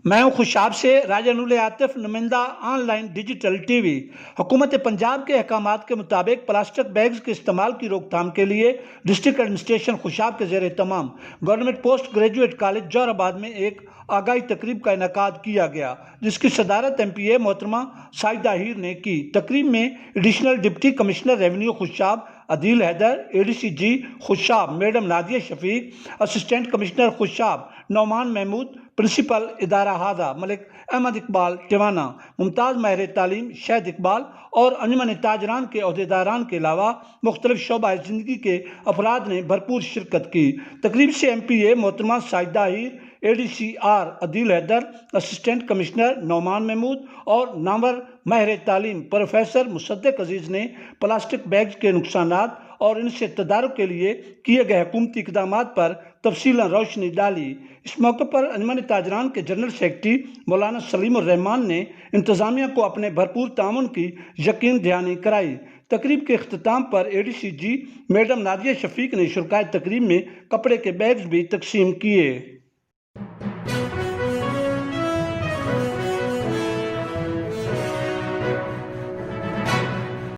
میں ہوں خوشاب سے راجہ نور عاطف، نمائندہ on line digital T V. حکومت پنجاب کے احکامات کے مطابق پلاسٹک بیگز کے استعمال کی روک تھام کے لیے ڈسٹرکٹ ایڈمنسٹریشن خوشاب کے زیر اہتمام گورنمنٹ پوسٹ گریجویٹ کالج جوہر آباد میں ایک آگاہی تقریب کا انعقاد کیا گیا، جس کی صدارت ایم پی اے محترمہ ساجدہ ہیر نے کی۔ تقریب میں additional deputy commissioner revenue Khushab Adeel Haider, A D C G Khushab madam Nadia Shafiq, assistant commissioner Khushab Noman Mahmood, principal ادارہ ہادہ ملک احمد اقبال ٹیوانہ، ممتاز ماہر تعلیم شہد اقبال اور انجمن تاجران کے عہدیداران کے علاوہ مختلف شعبہ زندگی کے افراد نے بھرپور شرکت کی۔ تقریب سے ایم پی اے محترمہ ساجدہ ہیر، اے ڈی سی آر عدیل حیدر، اسسٹنٹ کمشنر نعمان محمود اور نامور ماہر تعلیم پروفیسر مصدق عزیز نے پلاسٹک بیگز کے نقصانات اور ان سے تدارک کے لیے کیے گئے حکومتی اقدامات پر تفصیلاً روشنی ڈالی۔ اس موقع پر انجمن تاجران کے جنرل سیکرٹری مولانا سلیم الرحمان نے انتظامیہ کو اپنے بھرپور تعاون کی یقین دہانی کرائی۔ تقریب کے اختتام پر اے ڈی سی جی میڈم نادیہ شفیق نے شرکائے تقریب میں کپڑے کے بیگز بھی تقسیم کیے۔